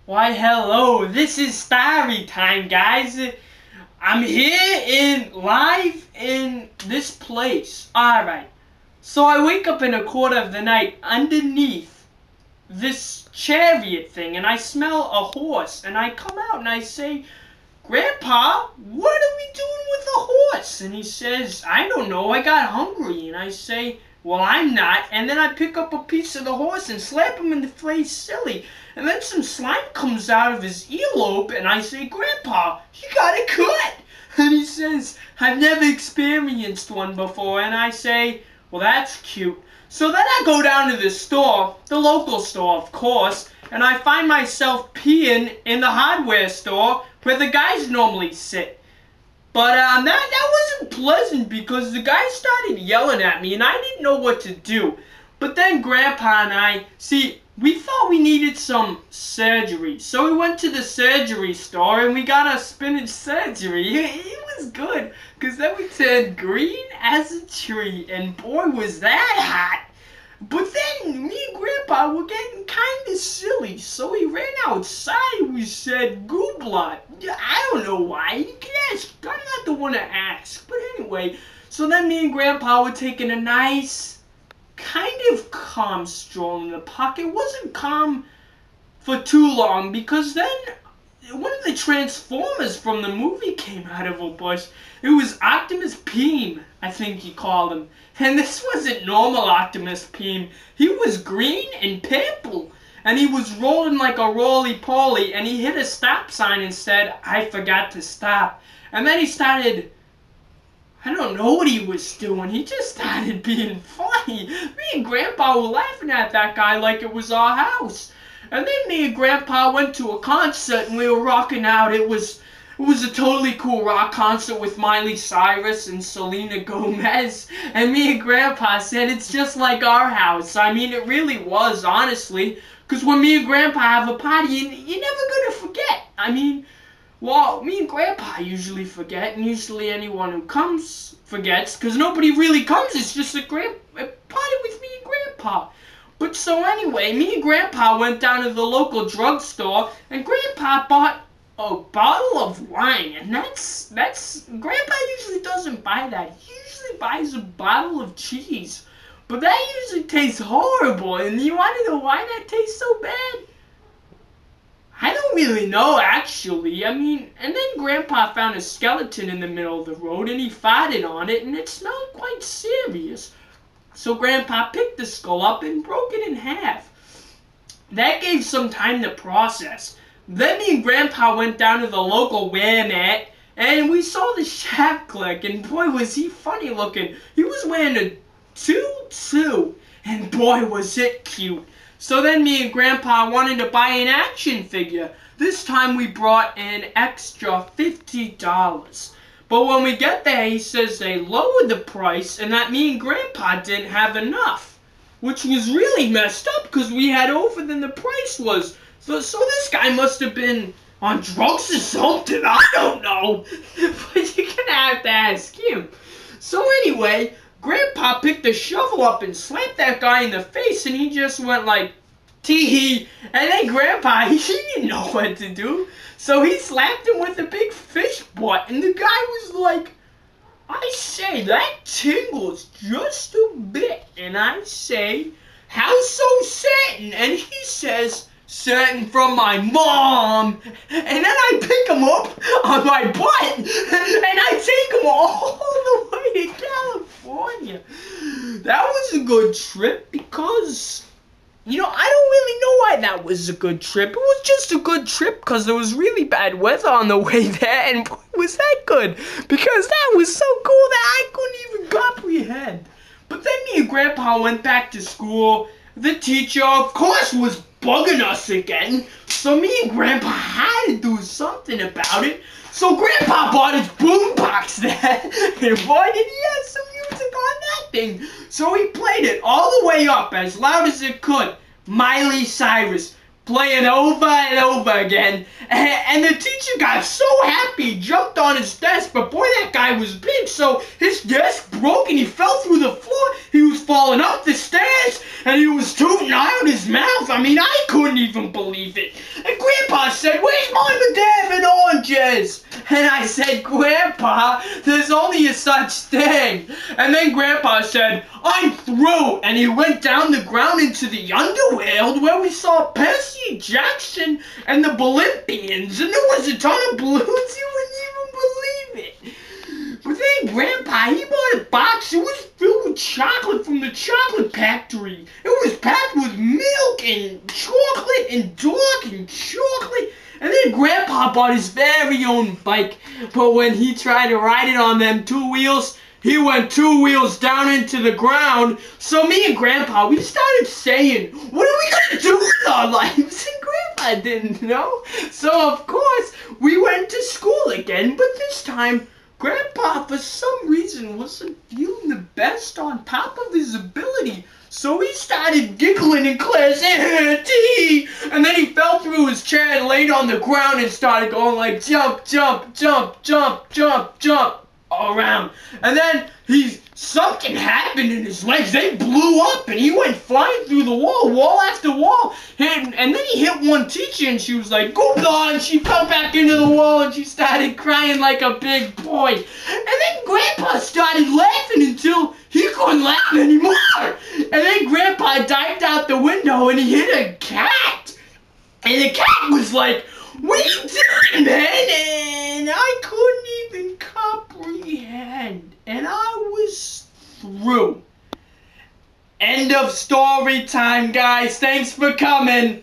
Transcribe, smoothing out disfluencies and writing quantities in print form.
Why, hello, this is Story Time, guys. I'm here live in this place. Alright, so I wake up in a quarter of the night underneath this chariot thing, and I smell a horse, and I come out and I say, Grandpa, what are we doing with a horse? And he says, I don't know, I got hungry. And I say, well, I'm not. And then I pick up a piece of the horse and slap him in the face silly. And then some slime comes out of his earlobe, and I say, Grandpa, you got a cut. And he says, I've never experienced one before. And I say, well, that's cute. So then I go down to the store, the local store, of course, and I find myself peeing in the hardware store where the guys normally sit. But that wasn't pleasant because the guy started yelling at me and I didn't know what to do. But then Grandpa and I, we thought we needed some surgery. So we went to the surgery store and we got a spinach surgery. It was good because then we turned green as a tree, and boy was that hot. But then me and Grandpa were getting kind of silly, so we ran outside. We said, Goobla. I don't know why. You can ask. I'm not the one to ask. But anyway, so then me and Grandpa were taking a nice, kind of calm stroll in the park. It wasn't calm for too long because then one of the Transformers from the movie came out of a bush. It was Optimus Prime, I think he called him. And this wasn't normal Optimus Prime. He was green and purple. And he was rolling like a roly-poly. And he hit a stop sign and said, I forgot to stop. And then he started, I don't know what he was doing. He just started being funny. Me and Grandpa were laughing at that guy like it was our house. And then me and Grandpa went to a concert and we were rocking out. It was a totally cool rock concert with Miley Cyrus and Selena Gomez. And me and Grandpa said it's just like our house. I mean, it really was, honestly. Because when me and Grandpa have a party, you're never going to forget. I mean, well, me and Grandpa usually forget. And usually anyone who comes forgets. Because nobody really comes. It's just a party with me and Grandpa. But so anyway, me and Grandpa went down to the local drugstore, and Grandpa bought a bottle of wine, and that's Grandpa usually doesn't buy that. He usually buys a bottle of cheese, but that usually tastes horrible. And you want to know why that tastes so bad? I don't really know, actually. I mean, and then Grandpa found a skeleton in the middle of the road, and he farted on it, and it smelled quite serious. So Grandpa picked the skull up and broke it in half. That gave some time to process. Then me and Grandpa went down to the local Walmart, and we saw the Shaft Click, and boy was he funny looking. He was wearing a tutu, and boy was it cute. So then me and Grandpa wanted to buy an action figure. This time we brought an extra $50. But when we get there, he says they lowered the price and that me and Grandpa didn't have enough. Which was really messed up because we had over than the price was. So this guy must have been on drugs or something. I don't know. But you're going to have to ask him. So anyway, Grandpa picked a shovel up and slapped that guy in the face, and he just went like, teehee. And then Grandpa, he didn't know what to do. So he slapped him with a big fish butt, and the guy was like, I say, that tingles just a bit. And I say, how so certain? And he says, certain from my mom. And then I pick him up on my butt, and I take him all the way to California. That was a good trip because, you know, I don't really know why that was a good trip. It was just a good trip because there was really bad weather on the way there, and boy, was that good because that was so cool that I couldn't even comprehend. But then me and Grandpa went back to school. The teacher, of course, was bugging us again, so me and Grandpa had to do something about it. So Grandpa bought his boombox there, and boy did he have some music on that thing. So he played it all the way up as loud as it could. Miley Cyrus playing over and over again, and the teacher got so happy he jumped on his desk, but boy that guy was big, so his desk broke and he fell through the floor. He was falling up the stairs and he was tooting out his mouth. I mean, I couldn't even believe it. And Grandpa Grandpa said, "Where's Mom and Dad and oranges?" And I said, "Grandpa, there's only a such thing." And then Grandpa said, "I'm through." And he went down the ground into the underworld where we saw Percy Jackson and the Olympians. And there was a ton of balloons. You wouldn't even believe it. But then Grandpa, he bought a box. It was filled with chocolate from the chocolate factory. It was packed with milk and chocolate and dark and chocolate. And then Grandpa bought his very own bike. But when he tried to ride it on them 2 wheels, he went 2 wheels down into the ground. So me and Grandpa, we started saying, "What are we going to do with our lives?" And Grandpa didn't know. So of course, we went to school again. But this time, Grandpa, for some reason, wasn't feeling the best on top of his ability. So he started giggling in class, "Teehee!" And then he fell through his chair and laid on the ground and started going like jump, jump, jump, jump, jump, jump all around. And then something happened in his legs. They blew up and he went flying through the wall after wall. And then he hit one teacher and she was like, "Goopla!" And she fell back into the wall and she started crying like a big boy. And then Grandpa started laughing until he couldn't laugh anymore. And then Grandpa dived out the window and he hit a cat. And the cat was like, "What are you doing, man?" And I couldn't even comprehend. And I was through. End of story time, guys. Thanks for coming.